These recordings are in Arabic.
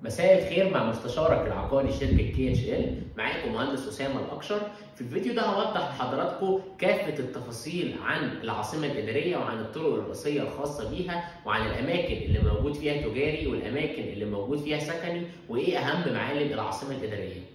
مساء الخير مع مستشارك العقاري شركة KHL. معاكم مهندس أسامة الأكشر. في الفيديو ده هوضح لحضراتكم كافة التفاصيل عن العاصمة الإدارية وعن الطرق الرئيسية الخاصة بيها وعن الأماكن اللي موجود فيها تجاري والأماكن اللي موجود فيها سكني وإيه أهم معالم العاصمة الإدارية.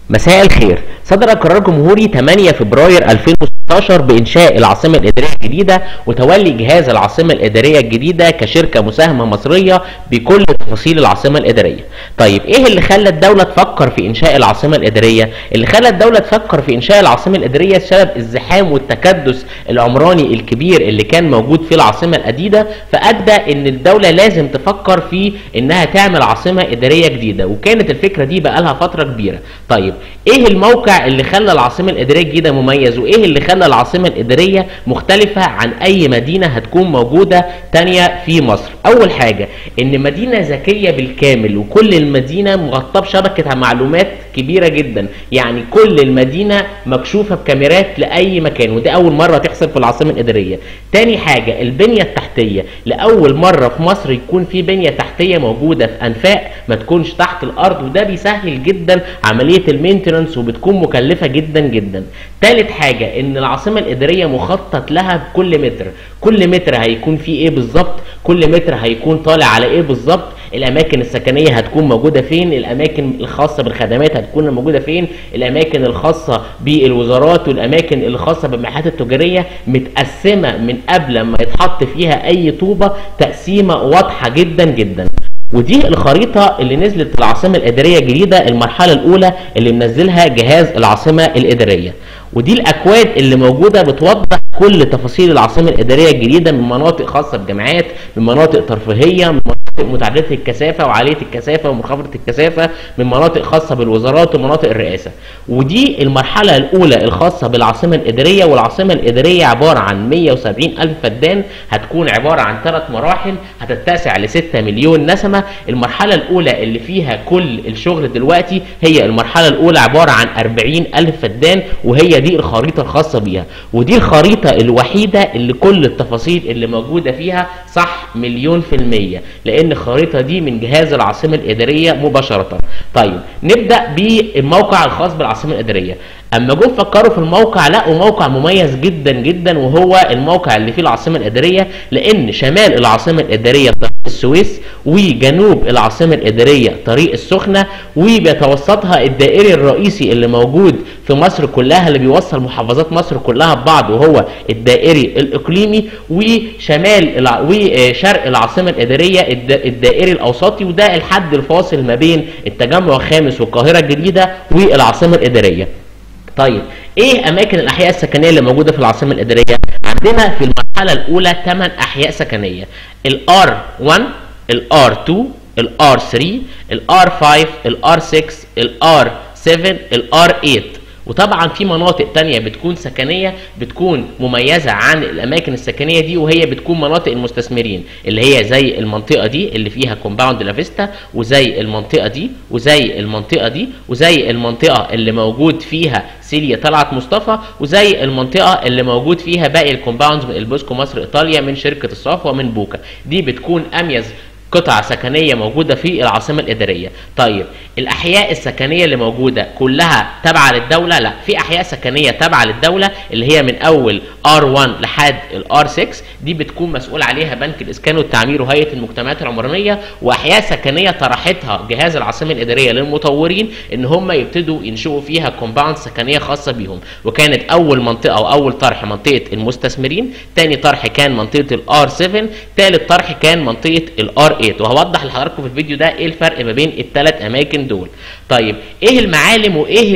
مساء الخير. صدر قرار جمهوري 8 فبراير 2016 بإنشاء العاصمة الإدارية الجديدة وتولي جهاز العاصمة الإدارية الجديدة كشركة مساهمة مصرية بكل تفاصيل العاصمة الإدارية. طيب إيه اللي خلى الدولة تفكر في إنشاء العاصمة الإدارية؟ اللي خلى الدولة تفكر في إنشاء العاصمة الإدارية بسبب الزحام والتكدس العمراني الكبير اللي كان موجود في العاصمة الجديدة، فأدى إن الدولة لازم تفكر في إنها تعمل عاصمة إدارية جديدة، وكانت الفكرة دي بقالها فترة كبيرة. طيب ايه الموقع اللي خلى العاصمه الاداريه الجديده مميز، وايه اللي خلى العاصمه الاداريه مختلفه عن اي مدينه هتكون موجوده تانية في مصر؟ اول حاجه ان مدينه ذكيه بالكامل، وكل المدينه مغطاه بشبكه معلومات كبيره جدا، يعني كل المدينه مكشوفه بكاميرات لاي مكان، ودي اول مره تحصل في العاصمه الاداريه. تاني حاجه البنيه التحتيه، لاول مره في مصر يكون في بنيه تحتيه موجوده في انفاق ما تكونش تحت الارض، وده بيسهل جدا عمليه المينتننس وبتكون مكلفه جدا جدا. تالت حاجه ان العاصمه الاداريه مخطط لها بكل متر، كل متر هيكون فيه ايه بالظبط، كل متر هيكون طالع على ايه بالظبط، الاماكن السكنيه هتكون موجوده فين، الاماكن الخاصه بالخدمات هتكون موجوده فين، الاماكن الخاصه بالوزارات والاماكن الخاصه بالمحلات التجاريه متقسمه من قبل ما يتحط فيها اي طوبه تقسيمه واضحه جدا جدا. ودي الخريطة اللي نزلت العاصمة الإدارية الجديدة المرحلة الأولى اللي منزلها جهاز العاصمة الإدارية، ودي الأكواد اللي موجودة بتوضح كل تفاصيل العاصمة الإدارية الجديدة، من مناطق خاصة بجامعات، من مناطق ترفيهية، من مناطق متعددة الكثافة وعالية الكثافة ومنخفضة الكثافة، من مناطق خاصة بالوزارات ومناطق الرئاسة. ودي المرحلة الأولى الخاصة بالعاصمة الإدارية، والعاصمة الإدارية عبارة عن 170 ألف فدان، هتكون عبارة عن 3 مراحل هتتسع ل 6 مليون نسمة. المرحلة الأولى اللي فيها كل الشغل دلوقتي هي المرحلة الأولى عبارة عن 40 ألف فدان، وهي دي الخريطة الخاصة بيها، ودي الخريطة الوحيدة اللي كل التفاصيل اللي موجودة فيها صح 100%، لأن الخريطة دي من جهاز العاصمة الإدارية مباشرة. طيب نبدأ بالموقع الخاص بالعاصمة الإدارية. اما جم فكروا في الموقع لقوا موقع مميز جدا جدا، وهو الموقع اللي فيه العاصمه الاداريه، لان شمال العاصمه الاداريه طريق السويس، وجنوب العاصمه الاداريه طريق السخنه، وبيتوسطها الدائري الرئيسي اللي موجود في مصر كلها اللي بيوصل محافظات مصر كلها ببعض، وهو الدائري الاقليمي، وشرق العاصمه الاداريه الدائري الاوسطي، وده الحد الفاصل ما بين التجمع الخامس والقاهره الجديده والعاصمه الاداريه. طيب ايه اماكن الاحياء السكنيه اللي موجوده في العاصمه الاداريه؟ عندنا في المرحله الاولى 8 احياء سكنيه، الR1، الR2، الR3، الR5، الR6، الR7، الR8. وطبعا في مناطق تانية بتكون سكنية بتكون مميزة عن الأماكن السكنية دي، وهي بتكون مناطق المستثمرين، اللي هي زي المنطقة دي اللي فيها كومباوند لافيستا، وزي المنطقة دي، وزي المنطقة دي، وزي المنطقة اللي موجود فيها سيليا طلعت مصطفى، وزي المنطقة اللي موجود فيها باقي الكومباوندز من البوسكو مصر إيطاليا من شركة الصفوة من بوكا. دي بتكون أميز قطع سكنيه موجوده في العاصمه الاداريه. طيب الاحياء السكنيه اللي موجوده كلها تابعه للدوله؟ لا، في احياء سكنيه تابعه للدوله اللي هي من اول R1 لحد الR6، دي بتكون مسؤول عليها بنك الاسكان والتعمير وهيئه المجتمعات العمرانيه، واحياء سكنيه طرحتها جهاز العاصمه الاداريه للمطورين ان هم يبتدوا ينشئوا فيها كومباوند سكنيه خاصه بيهم. وكانت اول منطقه او اول طرح منطقه المستثمرين، ثاني طرح كان منطقه الR7، ثالث طرح كان منطقه الR8. وهوضح لحضراتكم في الفيديو ده ايه الفرق ما بين الثلاث اماكن دول. طيب ايه المعالم وايه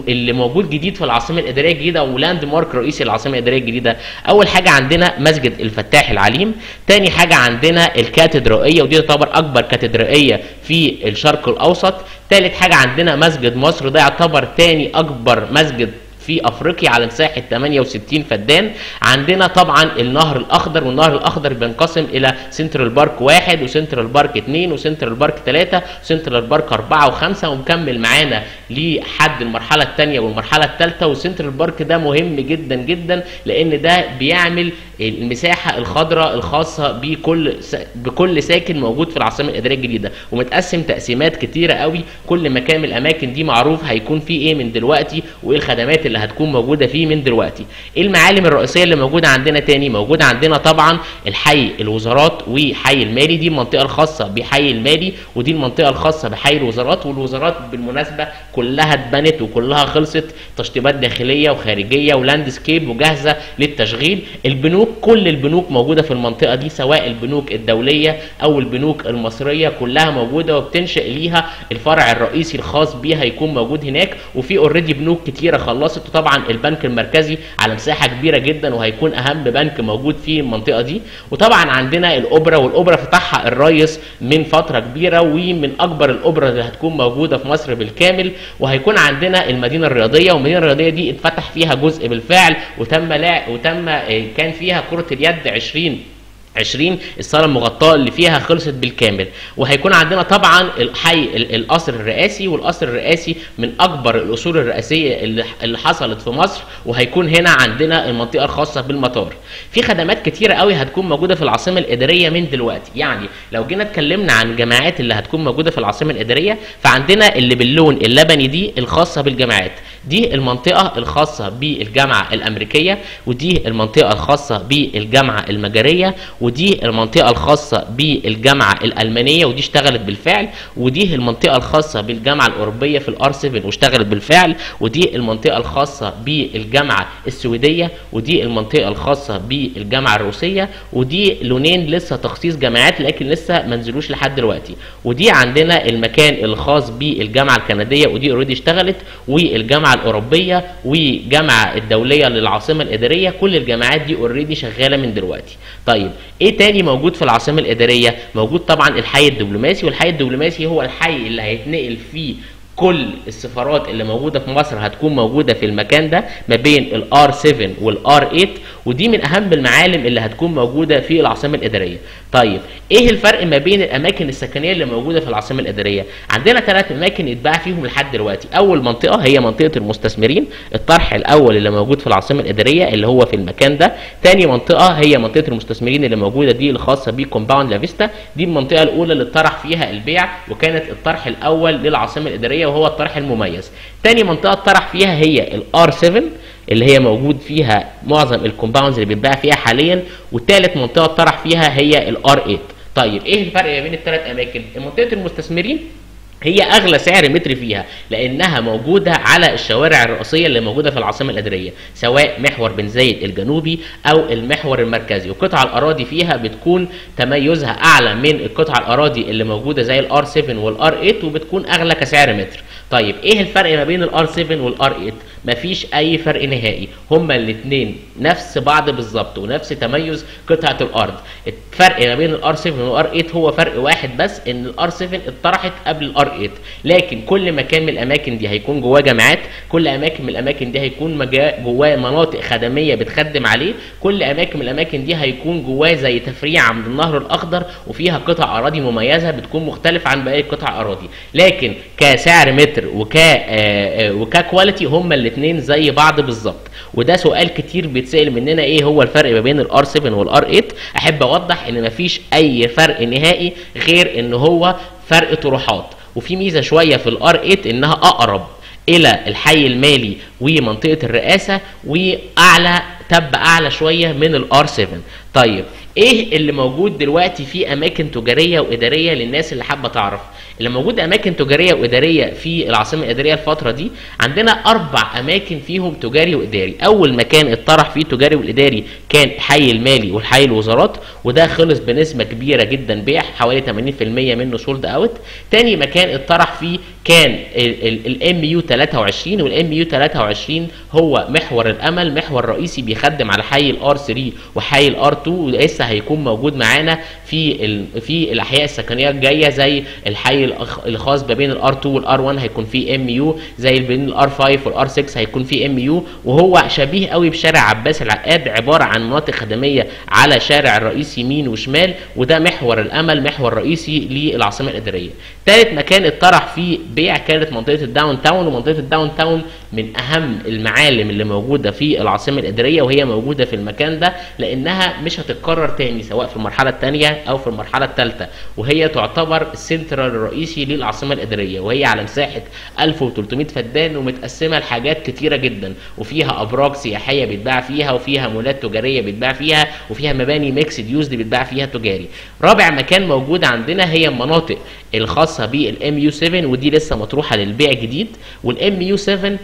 اللي موجود جديد في العاصمه الاداريه الجديده ولاند مارك رئيسي العاصمه الاداريه الجديده؟ اول حاجه عندنا مسجد الفتاح العليم، ثاني حاجه عندنا الكاتدرائيه، ودي تعتبر اكبر كاتدرائيه في الشرق الاوسط، ثالث حاجه عندنا مسجد مصر، ده يعتبر ثاني اكبر مسجد في افريقيا على مساحه 68 فدان. عندنا طبعا النهر الاخضر، والنهر الاخضر بينقسم الى سنترال بارك 1 وسنترال بارك 2 وسنترال بارك 3 وسنترال بارك 4 و5، ومكمل معانا لحد المرحله الثانيه والمرحله الثالثه. والسنترال بارك ده مهم جدا جدا لان ده بيعمل المساحه الخضراء الخاصه بكل ساكن موجود في العاصمه الاداريه الجديده، ومتقسم تقسيمات كتيره قوي. كل مكان من الاماكن دي معروف هيكون فيه ايه من دلوقتي، وايه الخدمات اللي هتكون موجوده فيه من دلوقتي. ايه المعالم الرئيسيه اللي موجوده عندنا؟ تاني موجوده عندنا طبعا الحي الوزارات وحي المالي، دي المنطقه الخاصه بحي المالي، ودي المنطقه الخاصه بحي الوزارات. والوزارات بالمناسبه كلها اتبنت وكلها خلصت، تشطيبات داخليه وخارجيه ولاندسكيب وجاهزه للتشغيل. البنوك، كل البنوك موجوده في المنطقه دي، سواء البنوك الدوليه او البنوك المصريه، كلها موجوده وبتنشئ ليها الفرع الرئيسي الخاص بيها يكون موجود هناك. وفي اوريدي بنوك كتيره خلصت، وطبعا البنك المركزي على مساحه كبيره جدا وهيكون اهم بنك موجود في المنطقه دي. وطبعا عندنا الاوبرا، والاوبرا فتحها الرئيس من فتره كبيره، ومن اكبر الاوبرا اللي هتكون موجوده في مصر بالكامل. وهيكون عندنا المدينه الرياضيه، والمدينه الرياضيه دي اتفتح فيها جزء بالفعل، وتم كان فيها كره اليد 2020 الصاله المغطاه اللي فيها خلصت بالكامل. وهيكون عندنا طبعا القصر الرئاسي، والقصر الرئاسي من اكبر الاصول الرئاسيه اللي حصلت في مصر. وهيكون هنا عندنا المنطقه الخاصه بالمطار. في خدمات كتيره قوي هتكون موجوده في العاصمه الاداريه من دلوقتي. يعني لو جينا اتكلمنا عن الجامعات اللي هتكون موجوده في العاصمه الاداريه، فعندنا اللي باللون اللبني دي الخاصه بالجامعات، دي المنطقه الخاصه بالجامعه الامريكيه، ودي المنطقه الخاصه بالجامعه المجريه، ودي المنطقه الخاصه بالجامعه الالمانيه ودي اشتغلت بالفعل، ودي المنطقه الخاصه بالجامعه الاوروبيه في الار 7 واشتغلت بالفعل، ودي المنطقه الخاصه بالجامعه السويديه، ودي المنطقه الخاصه بالجامعه الروسيه. ودي لونين لسه تخصيص جامعات لكن لسه ما نزلوش لحد دلوقتي. ودي عندنا المكان الخاص بالجامعه الكنديه ودي اوريدي اشتغلت، والجامعه الاوروبيه والجامعه الدوليه للعاصمه الاداريه. كل الجامعات دي اوريدي شغاله من دلوقتي. طيب ايه تاني موجود في العاصمه الاداريه؟ موجود طبعا الحي الدبلوماسي، والحي الدبلوماسي هو الحي اللي هيتنقل فيه كل السفارات اللي موجوده في مصر هتكون موجوده في المكان ده ما بين الار 7 والار 8، ودي من اهم المعالم اللي هتكون موجوده في العاصمه الاداريه. طيب ايه الفرق ما بين الاماكن السكنيه اللي موجوده في العاصمه الاداريه؟ عندنا 3 اماكن اتباع فيهم لحد دلوقتي. اول منطقه هي منطقه المستثمرين، الطرح الاول اللي موجود في العاصمه الاداريه اللي هو في المكان ده. تاني منطقه هي منطقه المستثمرين اللي موجوده دي الخاصه بكومباوند لافيستا، دي المنطقه الاولى اللي اتطرح فيها البيع، وكانت الطرح الاول للعاصمه الاداريه وهو الطرح المميز. تاني منطقه اتطرح فيها هي الار 7 اللي هي موجود فيها معظم الكومباوندز اللي بيتباع فيها حاليا، والثالث منطقه اتطرح فيها هي الار 8. طيب ايه الفرق ما بين الثلاث اماكن؟ منطقه المستثمرين هي اغلى سعر متر فيها لانها موجوده على الشوارع الرئيسيه اللي موجوده في العاصمه الاداريه، سواء محور بن زايد الجنوبي او المحور المركزي، وقطع الاراضي فيها بتكون تميزها اعلى من القطع الاراضي اللي موجوده زي الار 7 والار 8 وبتكون اغلى كسعر متر. طيب ايه الفرق ما بين الار 7 والار 8؟ مفيش اي فرق نهائي، هما الاثنين نفس بعض بالظبط ونفس تميز قطعه الارض. الفرق ما بين الار 7 والار 8 هو فرق واحد بس، ان الار 7 اتطرحت قبل الار 8، لكن كل مكان من الاماكن دي هيكون جواه جامعات، كل اماكن من الاماكن دي هيكون جواه مناطق خدميه بتخدم عليه، كل اماكن من الاماكن دي هيكون جواه زي تفريع عند النهر الاخضر وفيها قطع اراضي مميزه بتكون مختلفه عن باقي قطع اراضي، لكن كسعر متر وككواليتي هما الاثنين زي بعض بالظبط. وده سؤال كتير بيتسال مننا ايه هو الفرق ما بين الار 7 والار 8. احب اوضح ان مفيش اي فرق نهائي غير ان هو فرق طروحات، وفي ميزه شويه في الار 8 انها اقرب الى الحي المالي ومنطقه الرئاسه، واعلى اعلى شويه من الار 7. طيب ايه اللي موجود دلوقتي في اماكن تجاريه واداريه للناس اللي حابه تعرف؟ اللي موجود اماكن تجاريه واداريه في العاصمه الاداريه الفتره دي، عندنا 4 اماكن فيهم تجاري واداري. اول مكان اتطرح فيه تجاري والاداري كان حي المالي والحي الوزارات، وده خلص بنسبه كبيره جدا بيع، حوالي 80% منه سولد اوت. تاني مكان اتطرح فيه كان الام يو 23، والام يو 23 هو محور الامل، محور رئيسي بيخدم على حي الار 3 وحي الار ار2 ولسه هيكون موجود معانا في الاحياء السكنيه الجايه، زي الحي الخاص ما بين الار2 والار1 هيكون فيه ام يو، زي بين الار5 والار6 هيكون فيه ام يو، وهو شبيه قوي بشارع عباس العقاد، عباره عن مناطق خدميه على شارع الرئيس يمين وشمال، وده محور الامل، محور رئيسي للعاصمه الاداريه. ثالث مكان اتطرح فيه بيع كانت منطقه الداون تاون، ومنطقه الداون تاون من اهم المعالم اللي موجوده في العاصمه الاداريه، وهي موجوده في المكان ده لانها مش هتتكرر تاني سواء في المرحله الثانيه او في المرحله الثالثه، وهي تعتبر السنترال الرئيسي للعاصمه الاداريه، وهي على مساحه 1300 فدان ومتقسمه لحاجات كتيره جدا، وفيها ابراج سياحيه بيتباع فيها، وفيها مولات تجاريه بيتباع فيها، وفيها مباني ميكسد يوز بيتباع فيها تجاري. رابع مكان موجود عندنا هي المناطق الخاصه بالام يو 7، ودي لسه مطروحه للبيع جديد. والام يو 7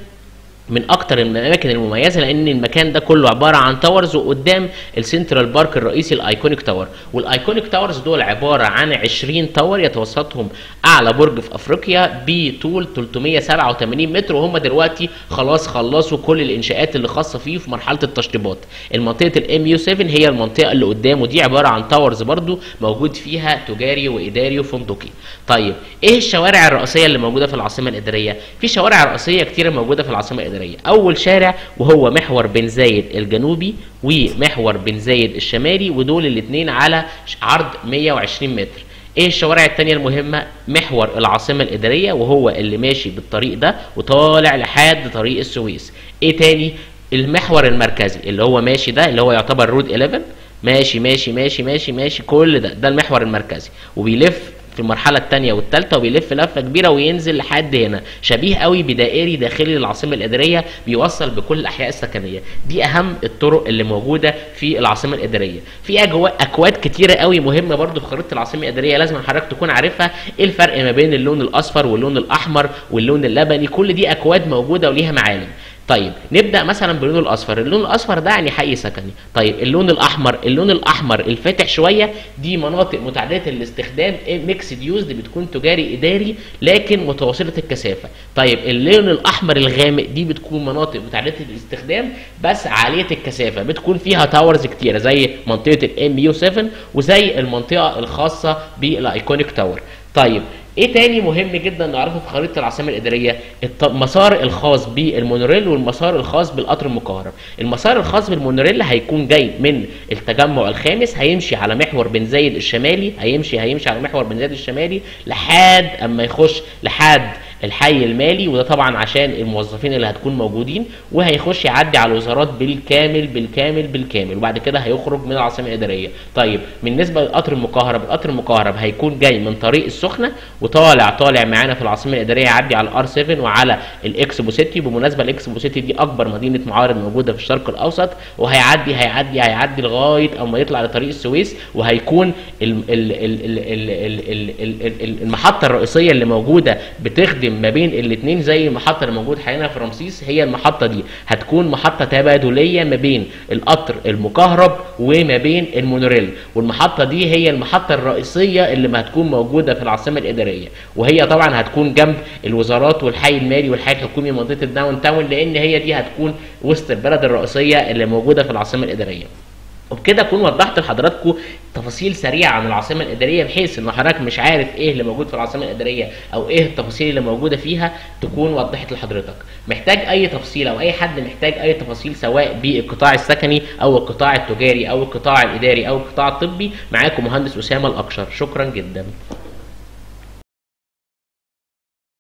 من اكتر الاماكن المميزه لان المكان ده كله عباره عن تاورز، وقدام السنترال بارك الرئيسي الايكونيك تاور، والايكونيك تاورز دول عباره عن 20 تاور يتوسطهم اعلى برج في افريقيا بطول 387 متر، وهم دلوقتي خلاص خلصوا كل الانشاءات اللي خاصه فيه في مرحله التشطيبات. المنطقه الام يو 7 هي المنطقه اللي قدامه، دي عباره عن تاورز برضو موجود فيها تجاري واداري وفندقي. طيب ايه الشوارع الرئيسيه اللي موجوده في العاصمه الاداريه؟ في شوارع رئيسيه كتيره موجوده في العاصمه الاداريه. اول شارع وهو محور بن زايد الجنوبي ومحور بن زايد الشمالي، ودول الاثنين على عرض 120 متر. ايه الشوارع الثانيه المهمه؟ محور العاصمه الاداريه وهو اللي ماشي بالطريق ده وطالع لحد طريق السويس. ايه تاني؟ المحور المركزي اللي هو ماشي ده، اللي هو يعتبر رود 11، ماشي ماشي ماشي ماشي ماشي كل ده المحور المركزي، وبيلف في المرحله الثانيه والثالثه وبيلف لفه كبيره وينزل لحد هنا، شبيه قوي بدائري داخلي للعاصمه الاداريه بيوصل بكل الاحياء السكنيه. دي اهم الطرق اللي موجوده في العاصمه الاداريه. في اكواد كتيره قوي مهمه برده في خريطه العاصمه الاداريه لازم حضرتك تكون عارفها. ايه الفرق ما بين اللون الاصفر واللون الاحمر واللون اللبني؟ كل دي اكواد موجوده وليها معالم. طيب نبدا مثلا باللون الاصفر. اللون الاصفر ده يعني حي سكني. طيب اللون الاحمر الفاتح شويه دي مناطق متعدده الاستخدام، ميكسد يوز، دي بتكون تجاري اداري لكن متواصله الكثافه. طيب اللون الاحمر الغامق دي بتكون مناطق متعدده الاستخدام بس عاليه الكثافه، بتكون فيها تاورز كتيره زي منطقه الام يو 7 وزي المنطقه الخاصه بالايكونيك تاور. طيب ايه تاني مهم جدا نعرفه في خريطه العاصمه الاداريه؟ المسار الخاص بالمونوريل والمسار الخاص بالقطر المكهرب. المسار الخاص بالمونوريل هيكون جاي من التجمع الخامس، هيمشي على محور بن زايد الشمالي، هيمشي على محور بن زايد الشمالي لحد اما يخش لحد الحي المالي، وده طبعا عشان الموظفين اللي هتكون موجودين، وهيخش يعدي على الوزارات بالكامل بالكامل بالكامل، وبعد كده هيخرج من العاصمه الاداريه. طيب بالنسبه للقطر المكهرب، القطر المكهرب هيكون جاي من طريق السخنه وطالع معانا في العاصمه الاداريه، يعدي على الار 7 وعلى الاكسبو سيتي. بمناسبه الاكسبو سيتي دي اكبر مدينه معارض موجوده في الشرق الاوسط، وهيعدي لغايه اما يطلع لطريق السويس، وهيكون المحطه الرئيسيه اللي موجوده بتخدم ما بين الاثنين زي المحطه اللي موجود حاليا في رمسيس. هي المحطه دي هتكون محطه تبادليه ما بين القطر المكهرب وما بين المونوريل، والمحطه دي هي المحطه الرئيسيه اللي ما هتكون موجوده في العاصمه الاداريه، وهي طبعا هتكون جنب الوزارات والحي المالي والحي الحكومي منطقه الداون تاون، لان هي دي هتكون وسط البلد الرئيسيه اللي موجوده في العاصمه الاداريه. وبكده اكون وضحت لحضراتكم تفاصيل سريعه عن العاصمه الاداريه، بحيث ان حضرتك مش عارف ايه اللي موجود في العاصمه الاداريه او ايه التفاصيل اللي موجوده فيها تكون وضحت لحضرتك. محتاج اي تفصيل او اي حد محتاج اي تفاصيل سواء بالقطاع السكني او القطاع التجاري او القطاع الاداري او القطاع الطبي، معاكم مهندس اسامه الاكشر. شكرا جدا.